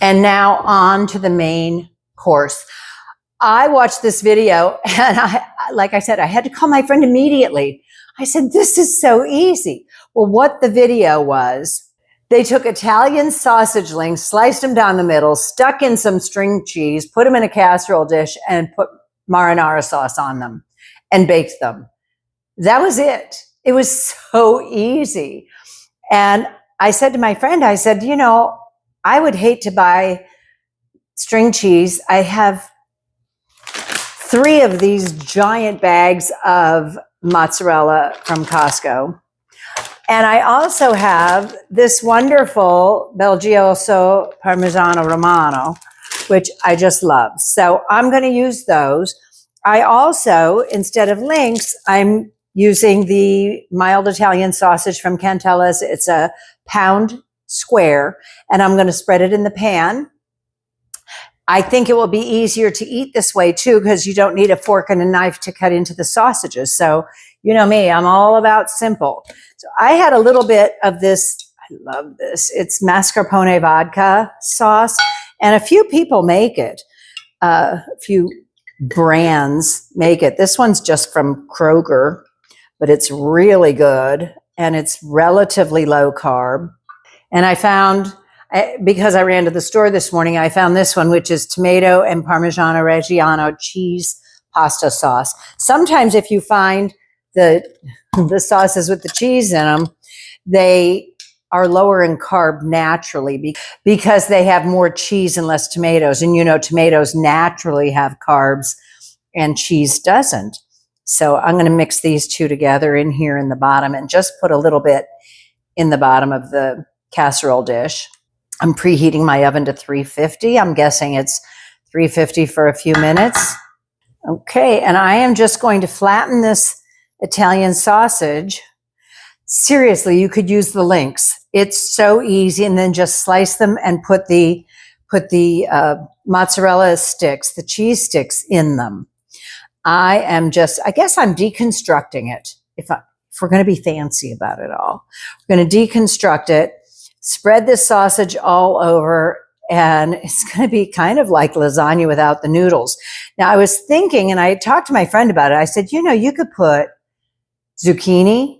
And now on to the main course. I watched this video and like I said, I had to call my friend immediately. I said, this is so easy. Well, what the video was, they took Italian sausage links, sliced them down the middle, stuck in some string cheese, put them in a casserole dish and put marinara sauce on them and baked them. That was it. It was so easy. And I said to my friend, I said, you know, I would hate to buy string cheese. I have 3 of these giant bags of mozzarella from Costco. And I also have this wonderful Belgioso Parmesan Romano, which I just love. So I'm going to use those. I also, instead of links, I'm using the mild Italian sausage from Cantella's. It's a pound square, and I'm going to spread it in the pan. I think it will be easier to eat this way too, because you don't need a fork and a knife to cut into the sausages. So you know me, I'm all about simple. So I had a little bit of this. I love this. It's mascarpone vodka sauce, and a few people make it. A few brands make it. This one's just from Kroger, but it's really good, and it's relatively low carb. And I found, because I ran to the store this morning, I found this one, which is tomato and Parmigiano Reggiano cheese pasta sauce. Sometimes if you find the sauces with the cheese in them, they are lower in carb naturally because they have more cheese and less tomatoes. And you know, tomatoes naturally have carbs and cheese doesn't. So I'm going to mix these two together in here in the bottom and just put a little bit in the bottom of the casserole dish. I'm preheating my oven to 350. I'm guessing it's 350 for a few minutes. Okay, and I am just going to flatten this Italian sausage. Seriously, you could use the links. It's so easy, and then just slice them and put the mozzarella sticks, the cheese sticks in them. I guess I'm deconstructing it. If we're going to be fancy about it all, we're going to deconstruct it, spread this sausage all over, and it's going to be kind of like lasagna without the noodles. Now, I was thinking, and I talked to my friend about it. I said, you know, you could put zucchini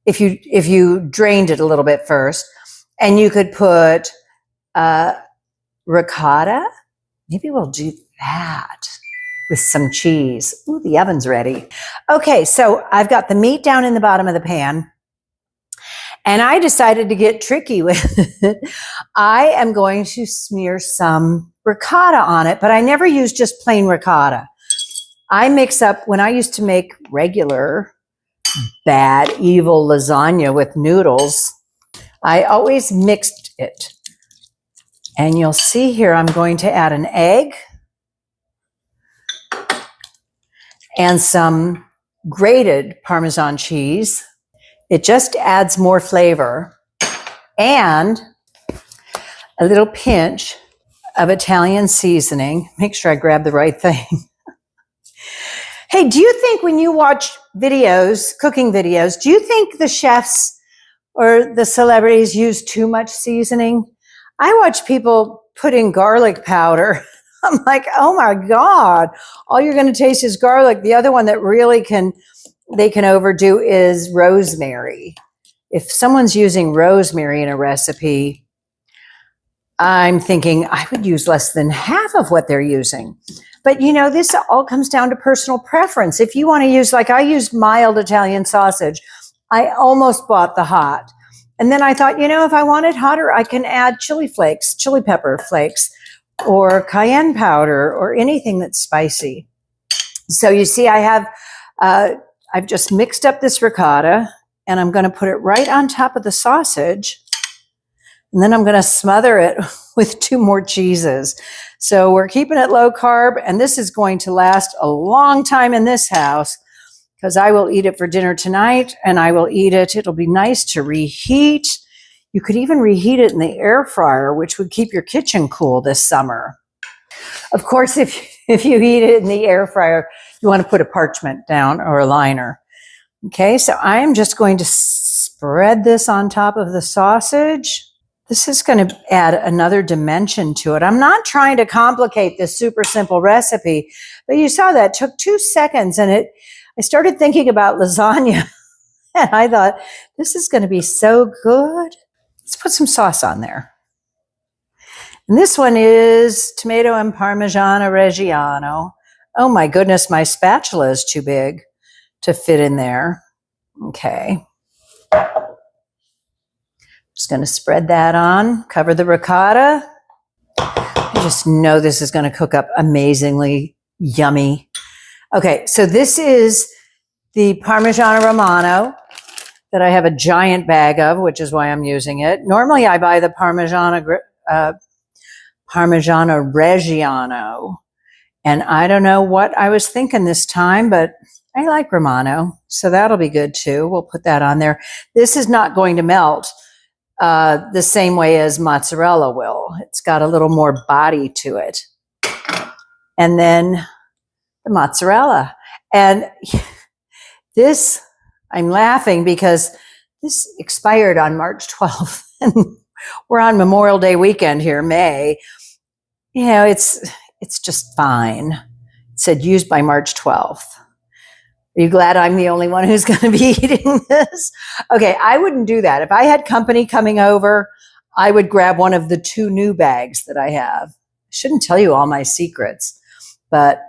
if you drained it a little bit first, and you could put ricotta. Maybe we'll do that with some cheese. Ooh, the oven's ready. Okay, so I've got the meat down in the bottom of the pan, and I decided to get tricky with it. I am going to smear some ricotta on it, but I never use just plain ricotta. I mix up, when I used to make regular bad, evil lasagna with noodles, I always mixed it. And you'll see here, I'm going to add an egg and some grated Parmesan cheese. It just adds more flavor, and a little pinch of Italian seasoning. Make sure I grab the right thing. Hey, do you think when you watch videos, cooking videos, do you think the chefs or the celebrities use too much seasoning? I watch people put in garlic powder. I'm like, oh my God, all you're going to taste is garlic. The other one that really they can overdo is rosemary. If someone's using rosemary in a recipe, I'm thinking I would use less than half of what they're using. But you know, this all comes down to personal preference. If you want to use, like I used mild Italian sausage, I almost bought the hot. And then I thought, you know, if I want it hotter, I can add chili flakes, chili pepper flakes, or cayenne powder, or anything that's spicy. So you see, I've just mixed up this ricotta, and I'm going to put it right on top of the sausage. And then I'm going to smother it with 2 more cheeses. So we're keeping it low carb, and this is going to last a long time in this house because I will eat it for dinner tonight, and I will eat it. It'll be nice to reheat. You could even reheat it in the air fryer, which would keep your kitchen cool this summer. Of course, if you heat it in the air fryer, you want to put a parchment down or a liner. Okay, so I am just going to spread this on top of the sausage. This is going to add another dimension to it. I'm not trying to complicate this super simple recipe, but you saw that it took 2 seconds, and I started thinking about lasagna, and I thought, this is going to be so good. Let's put some sauce on there. And this one is tomato and Parmesan Reggiano. Oh my goodness, my spatula is too big to fit in there. Okay. Just going to spread that on, cover the ricotta. I just know this is going to cook up amazingly yummy. Okay, so this is the Parmesan Romano that I have a giant bag of, which is why I'm using it. Normally I buy the Parmesan Reggiano, and I don't know what I was thinking this time, but I like Romano, so that'll be good too. We'll put that on there. This is not going to melt the same way as mozzarella will. It's got a little more body to it. And then the mozzarella. And this, I'm laughing because this expired on March 12th. And we're on Memorial Day weekend here, May. You know, it's just fine. It said used by March 12th. Are you glad I'm the only one who's going to be eating this? Okay, I wouldn't do that. If I had company coming over, I would grab one of the 2 new bags that I have. I shouldn't tell you all my secrets, but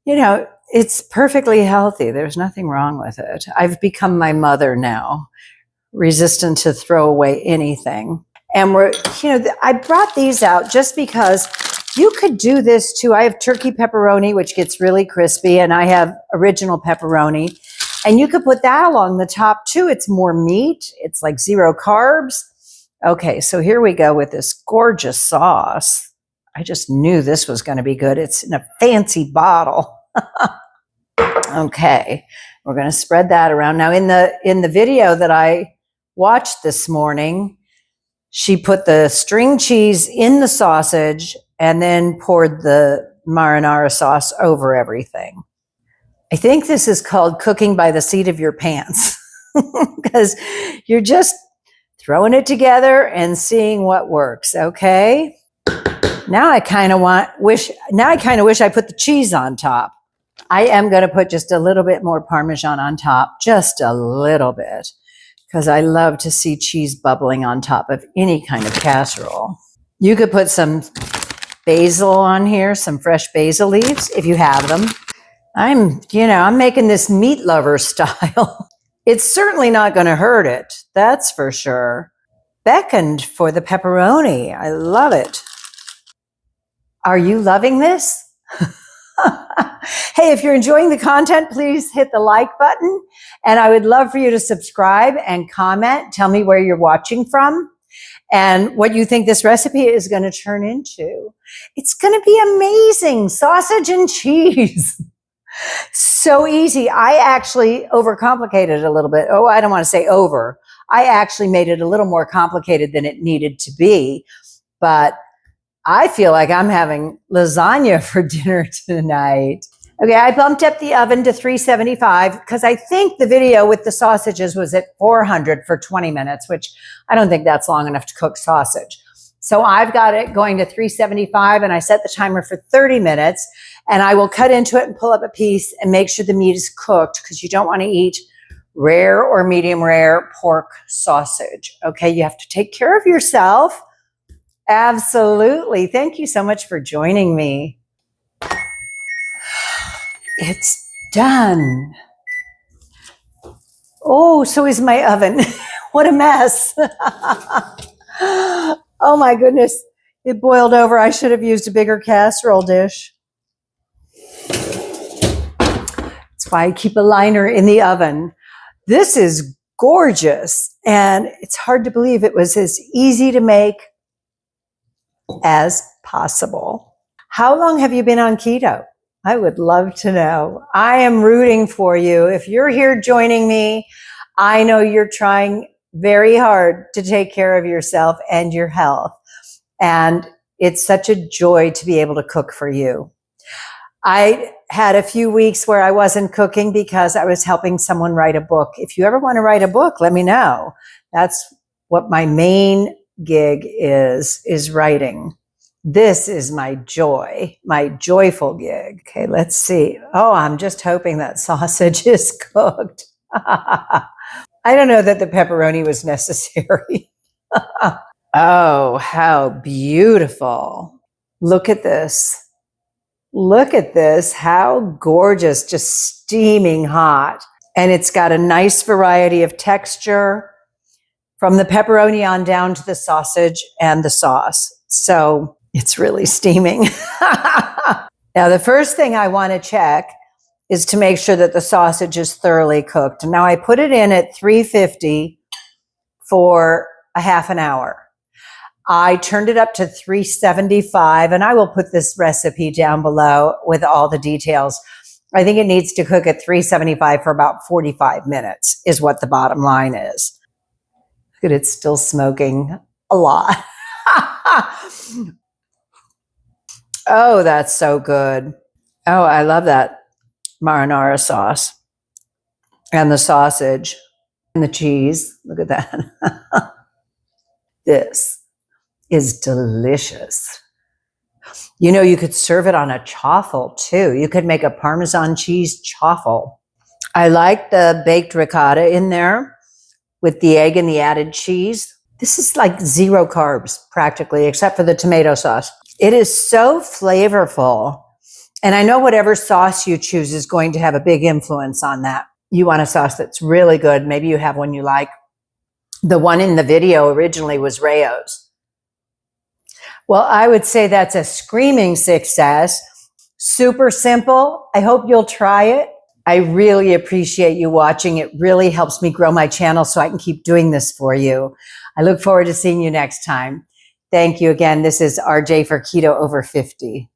you know, it's perfectly healthy. There's nothing wrong with it. I've become my mother now, resistant to throw away anything. And I brought these out just because you could do this too. I have turkey pepperoni, which gets really crispy, and I have original pepperoni. And you could put that along the top too. It's more meat. It's like 0 carbs. Okay, so here we go with this gorgeous sauce. I just knew this was going to be good. It's in a fancy bottle. Okay, we're going to spread that around. Now in the video that I watched this morning, she put the string cheese in the sausage and then poured the marinara sauce over everything. I think this is called cooking by the seat of your pants because you're just throwing it together and seeing what works, okay? Now I kind of wish I put the cheese on top. I am going to put just a little bit more Parmesan on top, just a little bit, because I love to see cheese bubbling on top of any kind of casserole. You could put some basil on here, some fresh basil leaves if you have them. I'm making this meat lover style. It's certainly not going to hurt it. That's for sure. Beckoned for the pepperoni. I love it. Are you loving this? Hey, if you're enjoying the content, please hit the like button. And I would love for you to subscribe and comment. Tell me where you're watching from and what you think this recipe is going to turn into. It's going to be amazing. Sausage and cheese. So easy. I actually overcomplicated it a little bit. Oh, I don't want to say over. I actually made it a little more complicated than it needed to be. But I feel like I'm having lasagna for dinner tonight. Okay, I bumped up the oven to 375 because I think the video with the sausages was at 400 for 20 minutes, which I don't think that's long enough to cook sausage. So I've got it going to 375 and I set the timer for 30 minutes and I will cut into it and pull up a piece and make sure the meat is cooked because you don't want to eat rare or medium rare pork sausage. Okay, you have to take care of yourself. Absolutely. Thank you so much for joining me. It's done. Oh, so is my oven. What a mess. Oh my goodness. It boiled over. I should have used a bigger casserole dish. That's why I keep a liner in the oven. This is gorgeous. And it's hard to believe it was as easy to make as possible. How long have you been on keto? I would love to know. I am rooting for you. If you're here joining me, I know you're trying very hard to take care of yourself and your health. And it's such a joy to be able to cook for you. I had a few weeks where I wasn't cooking because I was helping someone write a book. If you ever want to write a book, let me know. That's what my main gig is writing. This is my joy, my joyful gig. Okay, let's see. Oh, I'm just hoping that sausage is cooked. I don't know that the pepperoni was necessary. Oh, how beautiful. Look at this. Look at this. How gorgeous, just steaming hot. And it's got a nice variety of texture from the pepperoni on down to the sausage and the sauce. So it's really steaming. Now, the first thing I want to check is to make sure that the sausage is thoroughly cooked. Now, I put it in at 350 for a half an hour. I turned it up to 375, and I will put this recipe down below with all the details. I think it needs to cook at 375 for about 45 minutes is what the bottom line is. Look at it, still smoking a lot. Oh, that's so good. Oh, I love that marinara sauce and the sausage and the cheese. Look at that. This is delicious. You know, you could serve it on a chaffle too. You could make a Parmesan cheese chaffle. I like the baked ricotta in there with the egg and the added cheese. This is like 0 carbs practically, except for the tomato sauce. It is so flavorful. And I know whatever sauce you choose is going to have a big influence on that. You want a sauce that's really good. Maybe you have one you like. The one in the video originally was RAOs. Well, I would say that's a screaming success. Super simple. I hope you'll try it. I really appreciate you watching. It really helps me grow my channel so I can keep doing this for you. I look forward to seeing you next time. Thank you again. This is RJ for Keto Over 50.